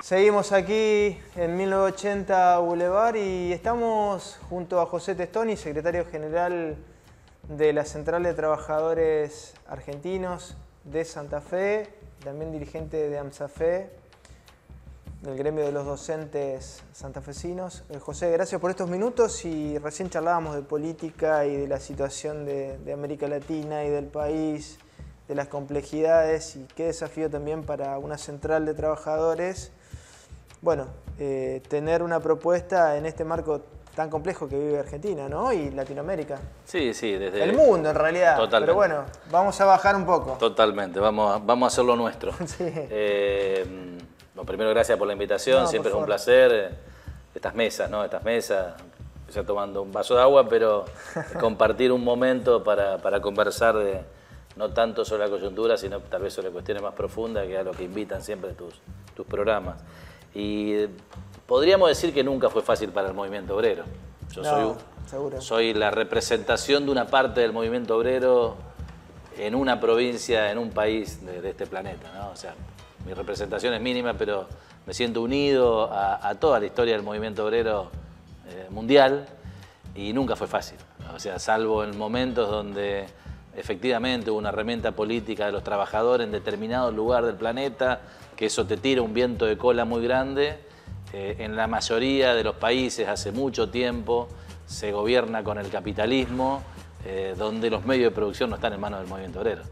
Seguimos aquí en 1980 Boulevard y estamos junto a José Testoni, secretario general de la Central de Trabajadores Argentinos de Santa Fe, también dirigente de AMSAFE, del gremio de los docentes santafesinos. José, gracias por estos minutos y recién charlábamos de política y de la situación de América Latina y del país, de las complejidades y qué desafío también para una central de trabajadores. Bueno, tener una propuesta en este marco tan complejo que vive Argentina, ¿no? Y Latinoamérica. Sí, sí, desde... El mundo, en realidad. Totalmente. Pero bueno, vamos a bajar un poco. Totalmente, vamos a hacer lo nuestro. Sí. Bueno, primero, gracias por la invitación, siempre es un placer. Estas mesas, ¿no? Estas mesas, ya tomando un vaso de agua, pero compartir un momento para conversar no tanto sobre la coyuntura, sino tal vez sobre cuestiones más profundas, que es a lo que invitan siempre tus programas. Y podríamos decir que nunca fue fácil para el movimiento obrero. Yo soy la representación de una parte del movimiento obrero en una provincia, en un país de este planeta, ¿no? O sea, mi representación es mínima, pero me siento unido a toda la historia del movimiento obrero mundial y nunca fue fácil. O sea, salvo en momentos donde efectivamente hubo una herramienta política de los trabajadores en determinado lugar del planeta, que eso te tira un viento de cola muy grande. En la mayoría de los países hace mucho tiempo se gobierna con el capitalismo, donde los medios de producción no están en manos del movimiento obrero.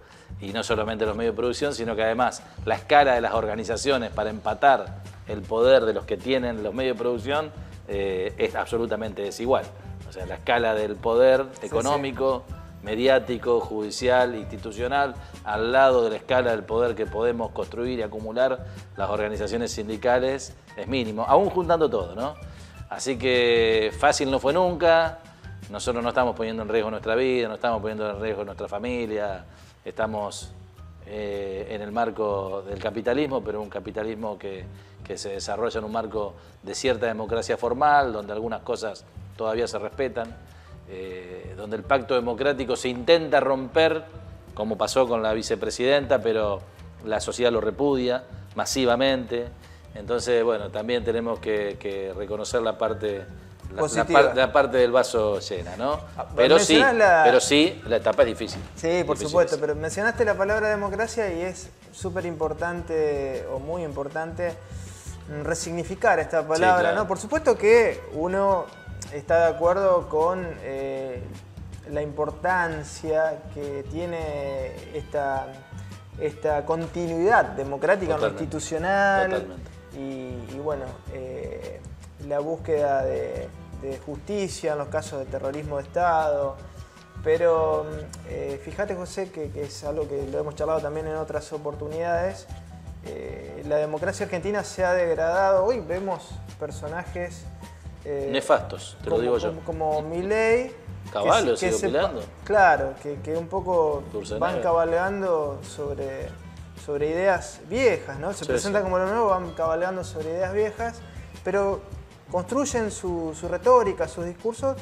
Y no solamente los medios de producción, sino que además la escala de las organizaciones para empatar el poder de los que tienen los medios de producción es absolutamente desigual. O sea, la escala del poder económico, mediático, judicial, institucional, al lado de la escala del poder que podemos construir y acumular las organizaciones sindicales, es mínimo, aún juntando todo, ¿no? Así que fácil no fue nunca, nosotros no estamos poniendo en riesgo nuestra vida, no estamos poniendo en riesgo nuestra familia, estamos en el marco del capitalismo, pero un capitalismo que se desarrolla en un marco de cierta democracia formal, donde algunas cosas todavía se respetan, donde el pacto democrático se intenta romper, como pasó con la vicepresidenta, pero la sociedad lo repudia masivamente. Entonces, bueno, también tenemos que reconocer la parte del vaso llena, ¿no? Pero sí, la etapa es difícil. Sí, por supuesto, pero mencionaste la palabra democracia y es súper importante o muy importante resignificar esta palabra, sí, claro, ¿no? Por supuesto que uno está de acuerdo con la importancia que tiene esta continuidad democrática, institucional. Totalmente. Y bueno, la búsqueda de justicia en los casos de terrorismo de Estado. Pero fíjate, José, que es algo que lo hemos charlado también en otras oportunidades. La democracia argentina se ha degradado. Hoy vemos personajes nefastos, te lo digo yo. Como Milei. Caballo sigue opinando. Claro, que un poco van cabalgando sobre ideas viejas, ¿no? Se presenta como lo nuevo, van cabalgando sobre ideas viejas, pero construyen su retórica, sus discursos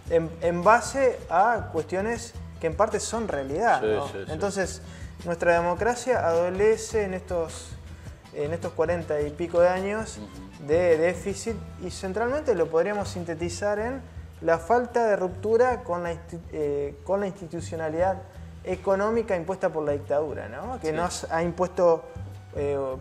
en base a cuestiones que en parte son realidad, ¿no? Entonces, nuestra democracia adolece en estos 40 y pico de años de déficit y centralmente lo podríamos sintetizar en la falta de ruptura con la institucionalidad económica impuesta por la dictadura, ¿no? Que nos ha impuesto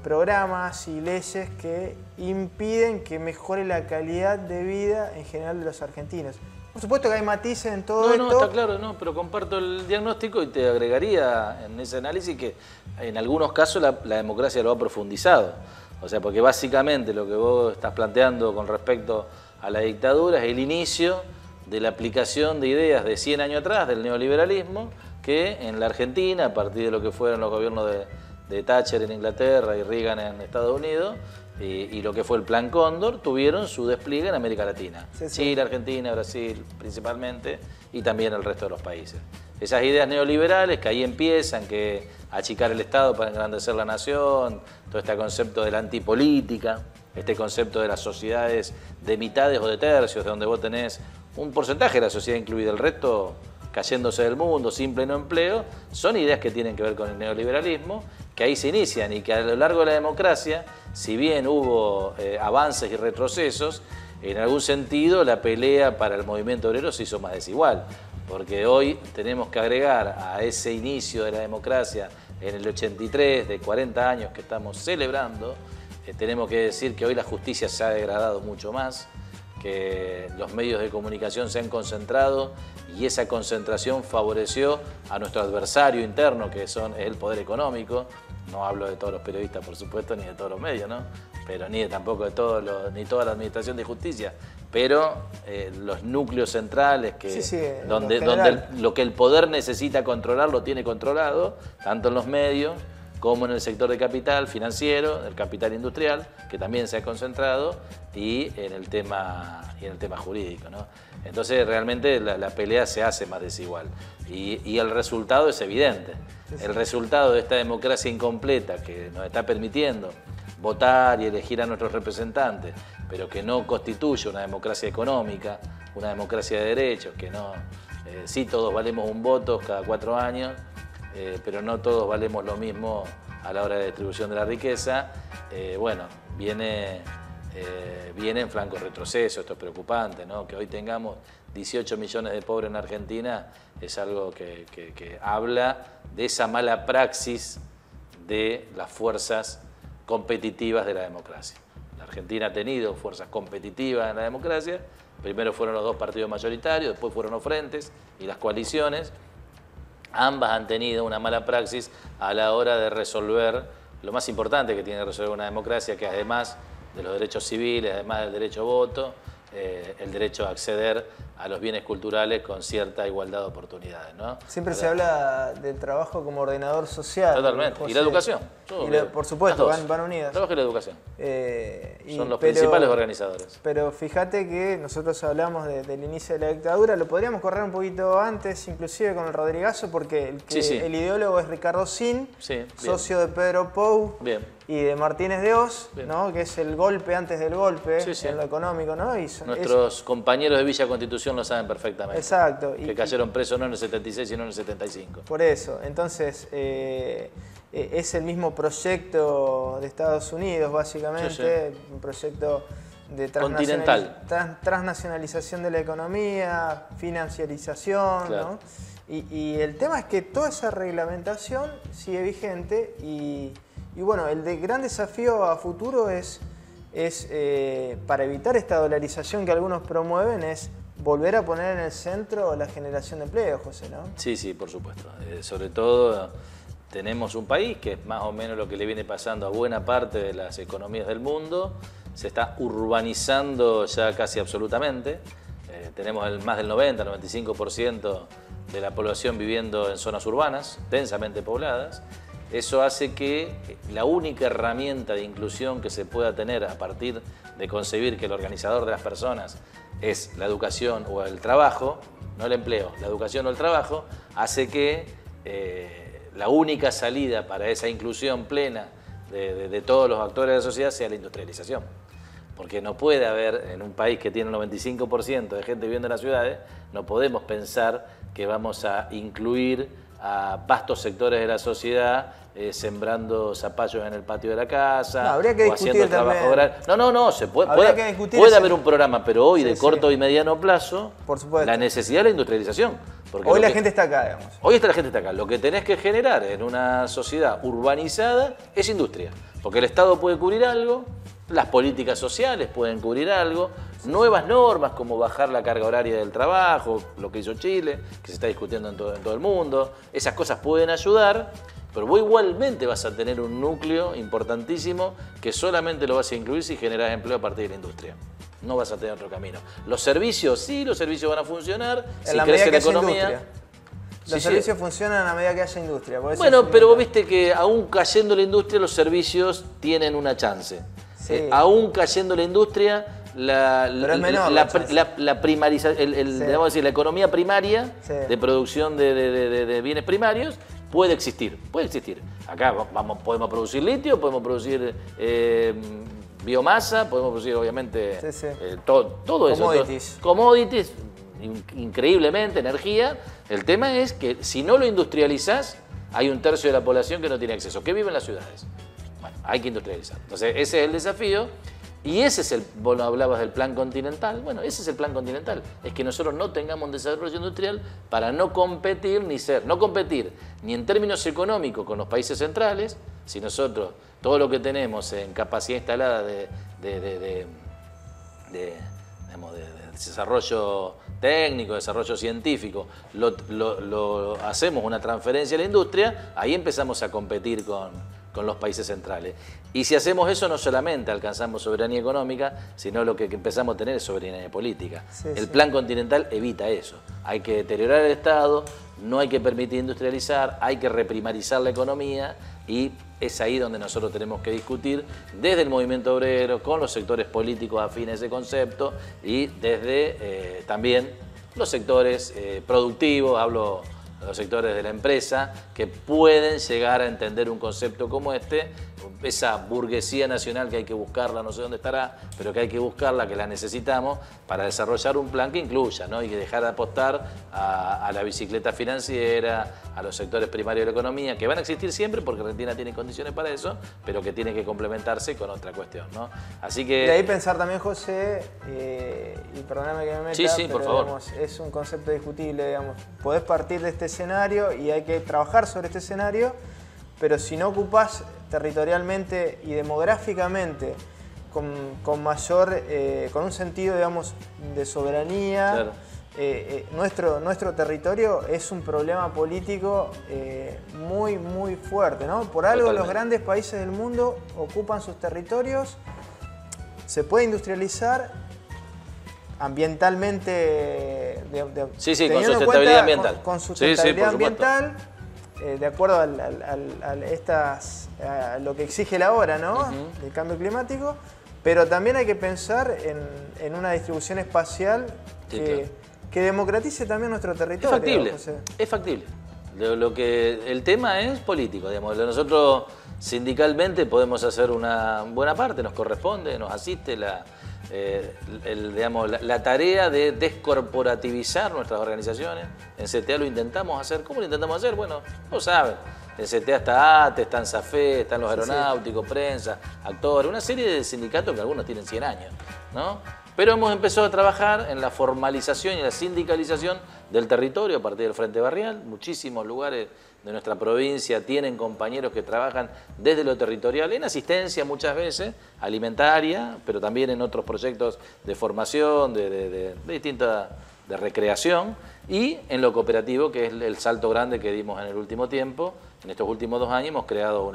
programas y leyes que impiden que mejore la calidad de vida en general de los argentinos. Por supuesto que hay matices en todo esto. No, está claro, no, pero comparto el diagnóstico y te agregaría en ese análisis que en algunos casos la democracia lo ha profundizado. O sea, porque básicamente lo que vos estás planteando con respecto a la dictadura es el inicio de la aplicación de ideas de 100 años atrás del neoliberalismo que en la Argentina, a partir de lo que fueron los gobiernos de Thatcher en Inglaterra y Reagan en Estados Unidos, y lo que fue el Plan Cóndor, tuvieron su despliegue en América Latina. Chile, Argentina, Brasil principalmente, y también el resto de los países. Esas ideas neoliberales que ahí empiezan, que achicar el Estado para engrandecer la nación, todo este concepto de la antipolítica, este concepto de las sociedades de mitades o de tercios, de donde vos tenés un porcentaje de la sociedad incluida, el resto cayéndose del mundo, sin pleno empleo, son ideas que tienen que ver con el neoliberalismo que ahí se inician y que a lo largo de la democracia, si bien hubo avances y retrocesos, en algún sentido la pelea para el movimiento obrero se hizo más desigual, porque hoy tenemos que agregar a ese inicio de la democracia en el 83, de 40 años que estamos celebrando, tenemos que decir que hoy la justicia se ha degradado mucho más, que los medios de comunicación se han concentrado y esa concentración favoreció a nuestro adversario interno, que es el poder económico. No hablo de todos los periodistas, por supuesto, ni de todos los medios, ¿no? Pero tampoco de ni toda la administración de justicia, pero los núcleos centrales donde lo que el poder necesita controlar lo tiene controlado, tanto en los medios como en el sector de capital financiero, el capital industrial, que también se ha concentrado, y en el tema jurídico, ¿no? Entonces realmente la pelea se hace más desigual y el resultado es evidente. El resultado de esta democracia incompleta que nos está permitiendo votar y elegir a nuestros representantes, pero que no constituye una democracia económica, una democracia de derechos, que no, sí todos valemos un voto cada 4 años, pero no todos valemos lo mismo a la hora de distribución de la riqueza. Bueno, viene en franco retroceso, esto es preocupante, ¿no? Que hoy tengamos 18 millones de pobres en Argentina es algo que habla de esa mala praxis de las fuerzas competitivas de la democracia. La Argentina ha tenido fuerzas competitivas en la democracia, primero fueron los 2 partidos mayoritarios, después fueron los frentes y las coaliciones. Ambas han tenido una mala praxis a la hora de resolver lo más importante que tiene que resolver una democracia, que además de los derechos civiles, además del derecho a voto, el derecho a acceder a los bienes culturales con cierta igualdad de oportunidades, ¿no? Siempre se habla del trabajo como ordenador social. Totalmente. José. Y la educación. Por supuesto, van unidas. El trabajo y la educación. Son los pero, principales organizadores. Pero fíjate que nosotros hablamos del inicio de la dictadura, lo podríamos correr un poquito antes, inclusive con el Rodrigazo, porque el ideólogo es Ricardo Sin, socio de Pedro Pou y de Martínez de Hoz, ¿no? Que es el golpe antes del golpe en lo económico, ¿no? Nuestros compañeros de Villa Constitución lo saben perfectamente. Exacto. Que cayeron presos no en el 76, sino en el 75. Por eso. Entonces, es el mismo proyecto de Estados Unidos, básicamente, un proyecto de transnacionalización de la economía, financiarización, ¿no? Y el tema es que toda esa reglamentación sigue vigente y bueno, el gran desafío a futuro es para evitar esta dolarización que algunos promueven, es volver a poner en el centro la generación de empleo, José, ¿no? Sí, por supuesto. Sobre todo tenemos un país que es más o menos lo que le viene pasando a buena parte de las economías del mundo, se está urbanizando ya casi absolutamente, tenemos más del 90-95% de la población viviendo en zonas urbanas, densamente pobladas. Eso hace que la única herramienta de inclusión que se pueda tener a partir de concebir que el organizador de las personas es la educación o el trabajo, no el empleo, la educación o el trabajo, hace que la única salida para esa inclusión plena de todos los actores de la sociedad sea la industrialización. Porque no puede haber, en un país que tiene un 95% de gente viviendo en las ciudades, no podemos pensar que vamos a incluir a vastos sectores de la sociedad sembrando zapallos en el patio de la casa, habría que o haciendo trabajo oral. No, se puede haber un programa, pero hoy de corto y mediano plazo, por supuesto, la necesidad de la industrialización. Porque hoy la gente está acá, digamos. Hoy la gente está acá. Lo que tenés que generar en una sociedad urbanizada es industria, porque el Estado puede cubrir algo, las políticas sociales pueden cubrir algo, nuevas normas como bajar la carga horaria del trabajo, lo que hizo Chile, que se está discutiendo en todo el mundo, esas cosas pueden ayudar, pero vos igualmente vas a tener un núcleo importantísimo que solamente lo vas a incluir si generás empleo a partir de la industria. No vas a tener otro camino. Los servicios, sí, los servicios van a funcionar, si crece la economía. Los servicios funcionan a medida que haya industria. Bueno, pero vos viste que aún cayendo la industria, los servicios tienen una chance. Aún cayendo la industria, la economía primaria de producción de bienes primarios puede existir. Acá podemos producir litio, podemos producir biomasa, podemos producir obviamente todo eso. Commodities, increíblemente, energía. El tema es que si no lo industrializás, hay un tercio de la población que no tiene acceso, que vive en las ciudades. Bueno, hay que industrializar. Entonces, ese es el desafío. Y ese es vos hablabas del plan continental, bueno, ese es el plan continental, es que nosotros no tengamos un desarrollo industrial para no competir ni en términos económicos con los países centrales, si nosotros todo lo que tenemos en capacidad instalada de desarrollo técnico, desarrollo científico, lo hacemos una transferencia a la industria, ahí empezamos a competir con los países centrales. Y si hacemos eso, no solamente alcanzamos soberanía económica, sino lo que empezamos a tener es soberanía política. El plan continental evita eso. Hay que deteriorar el Estado, no hay que permitir industrializar, hay que reprimarizar la economía, y es ahí donde nosotros tenemos que discutir desde el movimiento obrero, con los sectores políticos afines a ese concepto, y desde también los sectores productivos, hablo los sectores de la empresa, que pueden llegar a entender un concepto como esa burguesía nacional que hay que buscarla, no sé dónde estará, pero que hay que buscarla, que la necesitamos para desarrollar un plan que incluya, ¿no? Y que dejar de apostar a la bicicleta financiera, a los sectores primarios de la economía, que van a existir siempre porque Argentina tiene condiciones para eso, pero que tiene que complementarse con otra cuestión, ¿no? Así que... De ahí pensar también, José, y perdóname que me meta, sí, pero, por favor. Digamos, es un concepto discutible, digamos. Podés partir de este escenario y hay que trabajar sobre este escenario, pero si no ocupás territorialmente y demográficamente con mayor, con un sentido, digamos, de soberanía, claro. Nuestro territorio es un problema político muy, muy fuerte, ¿no? Por algo Totalmente. Los grandes países del mundo ocupan sus territorios, se puede industrializar ambientalmente, sí, con sustentabilidad ambiental. Con sustentabilidad ambiental, de acuerdo a lo que exige la hora, ¿no? Del cambio climático, pero también hay que pensar en una distribución espacial que democratice también nuestro territorio. Es factible, es factible. El tema es político, digamos. Nosotros sindicalmente podemos hacer una buena parte, nos corresponde, nos asiste la tarea de descorporativizar nuestras organizaciones. En CTA lo intentamos hacer. ¿Cómo lo intentamos hacer? Bueno, lo saben. En CTA está ATE, está en SAFE, están los aeronáuticos, prensa, actores, una serie de sindicatos que algunos tienen 100 años, ¿no? Pero hemos empezado a trabajar en la formalización y la sindicalización del territorio a partir del Frente Barrial. Muchísimos lugares de nuestra provincia tienen compañeros que trabajan desde lo territorial, en asistencia muchas veces, alimentaria, pero también en otros proyectos de formación, de distinta de recreación, y en lo cooperativo, que es el salto grande que dimos en el último tiempo. En estos últimos 2 años hemos creado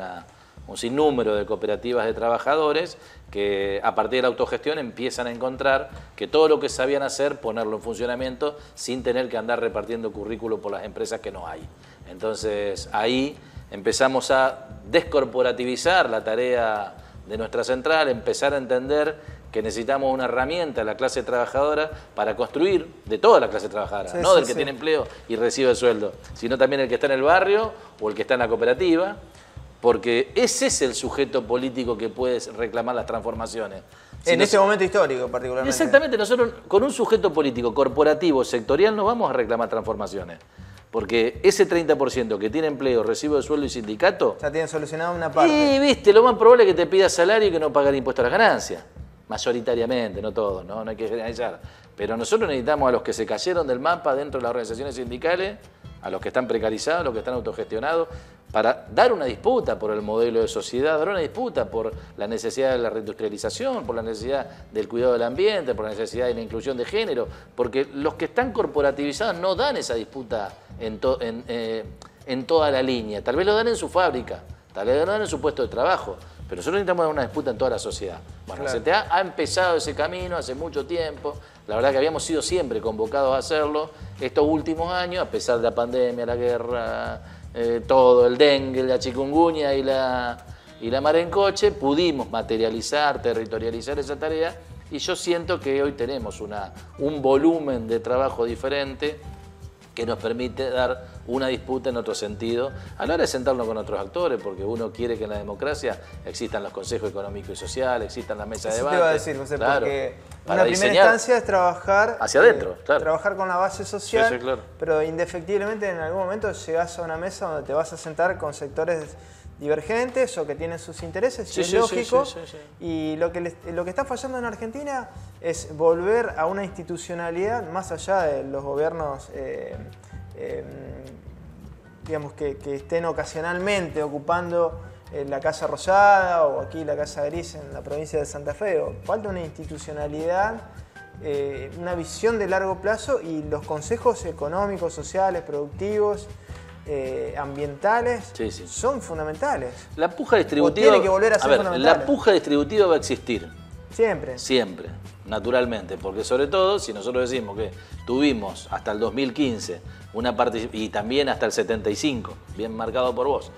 un sinnúmero de cooperativas de trabajadores que a partir de la autogestión empiezan a encontrar que todo lo que sabían hacer, ponerlo en funcionamiento sin tener que andar repartiendo currículo por las empresas que no hay. Entonces ahí empezamos a descorporativizar la tarea de nuestra central, empezar a entender que necesitamos una herramienta de la clase trabajadora para construir, de toda la clase trabajadora, no del que tiene empleo y recibe el sueldo, sino también el que está en el barrio o el que está en la cooperativa, porque ese es el sujeto político que puede reclamar las transformaciones. En este momento histórico, particularmente. Exactamente, nosotros con un sujeto político, corporativo, sectorial, no vamos a reclamar transformaciones. Porque ese 30% que tiene empleo, recibo de sueldo y sindicato... Ya tienen solucionado una parte. Y, viste, lo más probable es que te pida salario y que no pagar impuesto a las ganancias. Mayoritariamente, no todos, ¿no? No hay que generalizar. Pero nosotros necesitamos a los que se cayeron del mapa dentro de las organizaciones sindicales, a los que están precarizados, a los que están autogestionados, para dar una disputa por el modelo de sociedad, dar una disputa por la necesidad de la reindustrialización, por la necesidad del cuidado del ambiente, por la necesidad de la inclusión de género, porque los que están corporativizados no dan esa disputa en toda la línea. Tal vez lo dan en su fábrica, tal vez lo dan en su puesto de trabajo, pero nosotros necesitamos dar una disputa en toda la sociedad. Bueno, claro. CTA ha empezado ese camino hace mucho tiempo, la verdad que habíamos sido siempre convocados a hacerlo. Estos últimos años, a pesar de la pandemia, la guerra, todo, el dengue, la chikungunya y la marencoche, pudimos materializar, territorializar esa tarea, y yo siento que hoy tenemos un volumen de trabajo diferente que nos permite dar una disputa en otro sentido, a la hora de sentarnos con otros actores, porque uno quiere que en la democracia existan los consejos económicos y sociales, existan las mesas de debate. Eso te iba a decir, José, claro, porque una primera instancia es trabajar hacia adentro, claro. Trabajar con la base social, sí, claro. Pero indefectiblemente en algún momento llegás a una mesa donde te vas a sentar con sectores divergentes o que tienen sus intereses, y es lógico. Sí. Y lo que está fallando en Argentina es volver a una institucionalidad más allá de los gobiernos digamos que estén ocasionalmente ocupando la Casa Rosada o aquí la Casa Gris en la provincia de Santa Fe. Falta una institucionalidad, una visión de largo plazo, y los consejos económicos, sociales, productivos, ambientales son fundamentales. La puja distributiva, tiene que volver a ser fundamental. La puja distributiva va a existir. Siempre. Siempre, naturalmente, porque sobre todo si nosotros decimos que tuvimos hasta el 2015 y también hasta el 75, bien marcado por vos,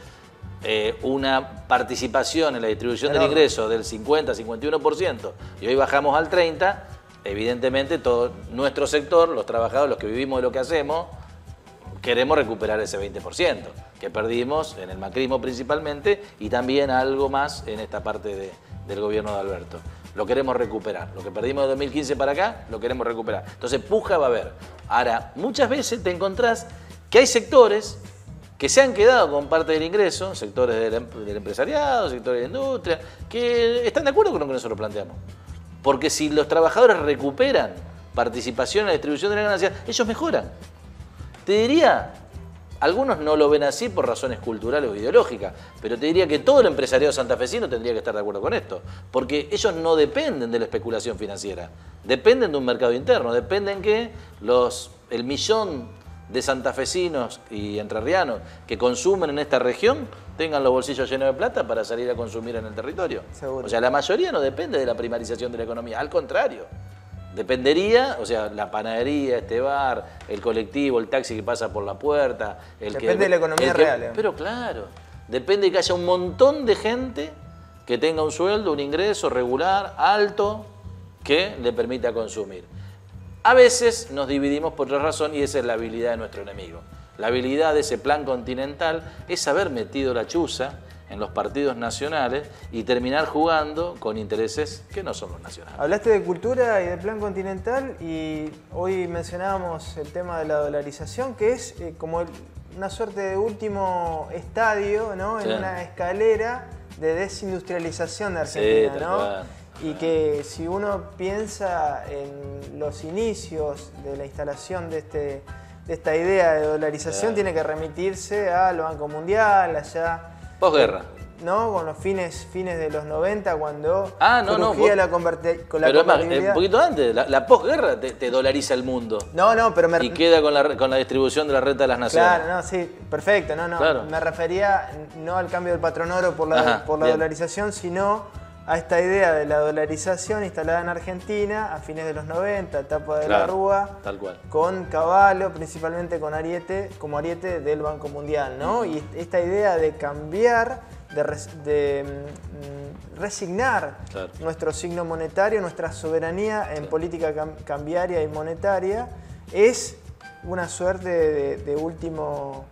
una participación en la distribución del ingreso del 50-51% y hoy bajamos al 30%, evidentemente todo nuestro sector, los trabajadores, los que vivimos de lo que hacemos, queremos recuperar ese 20% que perdimos en el macrismo principalmente y también algo más en esta parte del gobierno de Alberto. Lo queremos recuperar. Lo que perdimos de 2015 para acá, lo queremos recuperar. Entonces, puja va a haber. Ahora, muchas veces te encontrás que hay sectores que se han quedado con parte del ingreso, sectores del empresariado, sectores de la industria, que están de acuerdo con lo que nosotros planteamos. Porque si los trabajadores recuperan participación en la distribución de la ganancia, ellos mejoran. Te diría, algunos no lo ven así por razones culturales o ideológicas, pero te diría que todo el empresariado santafesino tendría que estar de acuerdo con esto, porque ellos no dependen de la especulación financiera, dependen de un mercado interno, dependen que el millón de santafesinos y entrerrianos que consumen en esta región tengan los bolsillos llenos de plata para salir a consumir en el territorio. Seguro. O sea, la mayoría no depende de la primarización de la economía, al contrario. Dependería, o sea, la panadería, este bar, el colectivo, el taxi que pasa por la puerta. Depende de la economía real. Pero claro, depende de que haya un montón de gente que tenga un sueldo, un ingreso regular, alto, que le permita consumir. A veces nos dividimos por otra razón y esa es la habilidad de nuestro enemigo. La habilidad de ese plan continental es haber metido la chuza en los partidos nacionales y terminar jugando con intereses que no son los nacionales. Hablaste de cultura y de plan continental y hoy mencionábamos el tema de la dolarización, que es como una suerte de último estadio, ¿no? En una escalera de desindustrialización de Argentina, ¿no? Y que si uno piensa en los inicios de la instalación de esta idea de dolarización, tiene que remitirse al Banco Mundial, allá... Posguerra. ¿No? Con los fines de los 90, cuando surgía la convertibilidad. Un poquito antes, la posguerra te dolariza el mundo. Pero y queda con la distribución de la renta de las naciones. Claro, sí, perfecto. Claro. Me refería no al cambio del patrón oro por la dolarización, sino a esta idea de la dolarización instalada en Argentina a fines de los 90, etapa de la Rúa, tal cual. Con Cavallo, principalmente con Ariete, como ariete del Banco Mundial, ¿no? Y esta idea de cambiar, de resignar nuestro signo monetario, nuestra soberanía en política cambiaria y monetaria, es una suerte de último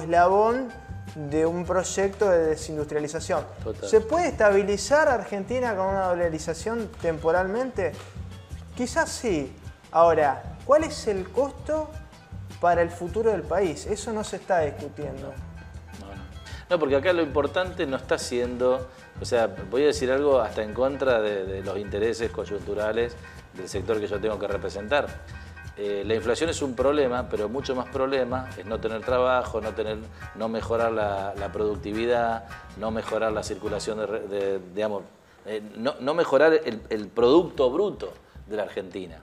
eslabón de un proyecto de desindustrialización. Total. ¿Se puede estabilizar Argentina con una dolarización temporalmente? Quizás sí. Ahora, ¿cuál es el costo para el futuro del país? Eso no se está discutiendo. No, porque acá lo importante no está siendo, o sea, voy a decir algo hasta en contra de los intereses coyunturales del sector que yo tengo que representar. La inflación es un problema, pero mucho más problema es no tener trabajo, no mejorar la productividad, no mejorar la circulación no mejorar el producto bruto de la Argentina.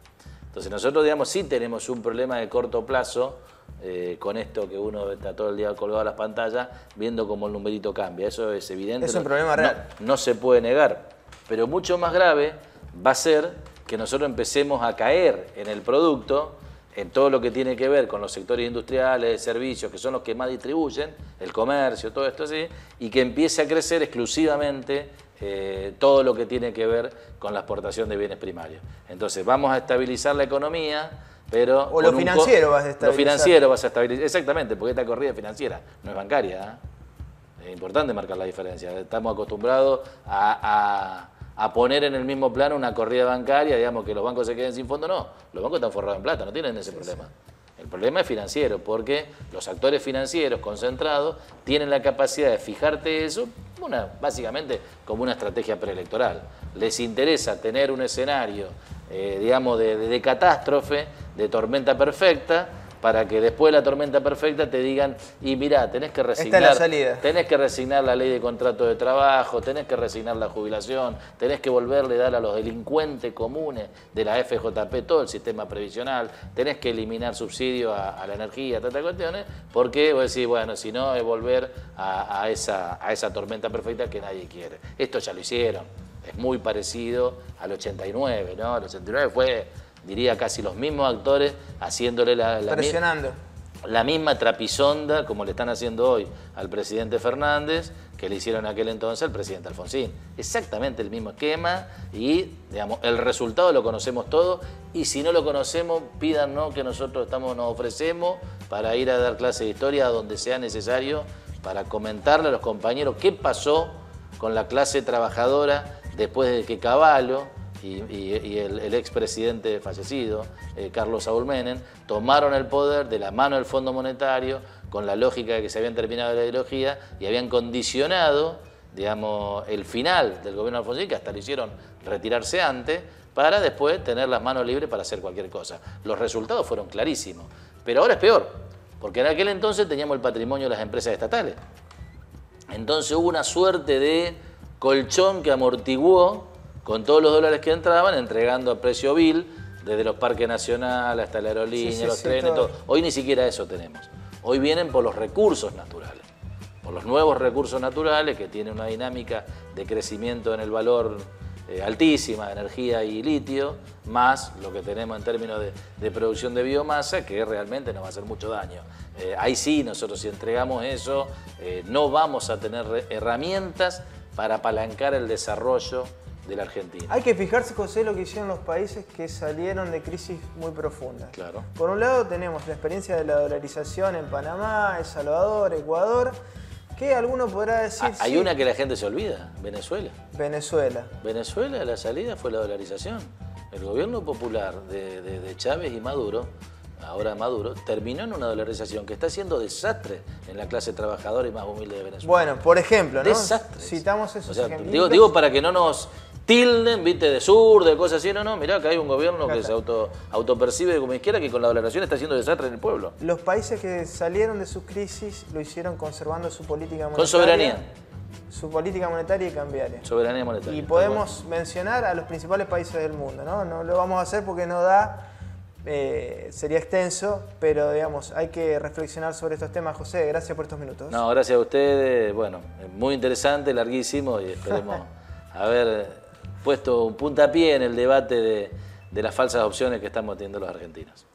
Entonces nosotros, sí tenemos un problema de corto plazo con esto que uno está todo el día colgado a las pantallas viendo cómo el numerito cambia. Eso es evidente. Es un problema real. No se puede negar, pero mucho más grave va a ser que nosotros empecemos a caer en el producto, en todo lo que tiene que ver con los sectores industriales, servicios, que son los que más distribuyen, el comercio, todo esto así, y que empiece a crecer exclusivamente todo lo que tiene que ver con la exportación de bienes primarios. Entonces vamos a estabilizar la economía pero o lo financiero vas a estabilizar. Lo financiero vas a estabilizar, exactamente, porque esta corrida financiera no es bancaria, ¿eh? Es importante marcar la diferencia. Estamos acostumbrados a poner en el mismo plano una corrida bancaria, digamos, que los bancos se queden sin fondo. No, los bancos están forrados en plata, no tienen ese problema. El problema es financiero, porque los actores financieros concentrados tienen la capacidad de fijarte eso, básicamente como una estrategia preelectoral. Les interesa tener un escenario, digamos, de catástrofe, de tormenta perfecta, para que después de la tormenta perfecta te digan, y mirá, tenés que resignar, esta es la salida. Tenés que resignar la ley de contrato de trabajo, tenés que resignar la jubilación, tenés que volverle a dar a los delincuentes comunes de la FJP todo el sistema previsional, tenés que eliminar subsidios a la energía, tantas cuestiones, porque vos decís, bueno, si no es volver a esa tormenta perfecta que nadie quiere. Esto ya lo hicieron, es muy parecido al 89, ¿no? El 89 fue, diría, casi los mismos actores haciéndole la misma trapisonda como le están haciendo hoy al presidente Fernández, que le hicieron en aquel entonces al presidente Alfonsín. Exactamente el mismo esquema y, digamos, el resultado lo conocemos todos, y si no lo conocemos, pídanos que nosotros nos ofrecemos para ir a dar clase de historia donde sea necesario, para comentarle a los compañeros qué pasó con la clase trabajadora después de que Cavallo y el expresidente fallecido, Carlos Saúl Menem, tomaron el poder de la mano del Fondo Monetario con la lógica de que se habían terminado la ideología y habían condicionado, digamos, el final del gobierno de Alfonsín, que hasta lo hicieron retirarse antes, para después tener las manos libres para hacer cualquier cosa. Los resultados fueron clarísimos, pero ahora es peor, porque en aquel entonces teníamos el patrimonio de las empresas estatales. Entonces hubo una suerte de colchón que amortiguó con todos los dólares que entraban, entregando a precio vil, desde los parques nacionales hasta la aerolínea, los trenes, todo. Hoy ni siquiera eso tenemos. Hoy vienen por los recursos naturales, por los nuevos recursos naturales que tienen una dinámica de crecimiento en el valor altísima, de energía y litio, más lo que tenemos en términos de producción de biomasa, que realmente nos va a hacer mucho daño. Ahí sí, nosotros si entregamos eso, no vamos a tener herramientas para apalancar el desarrollo de la Argentina. Hay que fijarse, José, lo que hicieron los países que salieron de crisis muy profundas. Claro. Por un lado tenemos la experiencia de la dolarización en Panamá, El Salvador, Ecuador, que alguno podrá decir... Hay una que la gente se olvida, Venezuela. Venezuela, la salida fue la dolarización. El gobierno popular de Chávez y Maduro, ahora Maduro, terminó en una dolarización que está haciendo desastre en la clase trabajadora y más humilde de Venezuela. Bueno, por ejemplo, ¿no? Desastres. Citamos esos ejemplos. Digo para que no nos tilden, viste, de sur, de cosas así. No, mirá que hay un gobierno que se autopercibe como izquierda, que con la dolarización está haciendo desastre en el pueblo. Los países que salieron de sus crisis lo hicieron conservando su política monetaria. Con soberanía. Su política monetaria y cambiaria. Soberanía monetaria. Y podemos mencionar a los principales países del mundo, ¿no? No lo vamos a hacer porque no da, sería extenso, pero digamos, hay que reflexionar sobre estos temas. José, gracias por estos minutos. No, gracias a ustedes. Bueno, muy interesante, larguísimo, y esperemos haber puesto un puntapié en el debate de las falsas opciones que estamos teniendo los argentinos.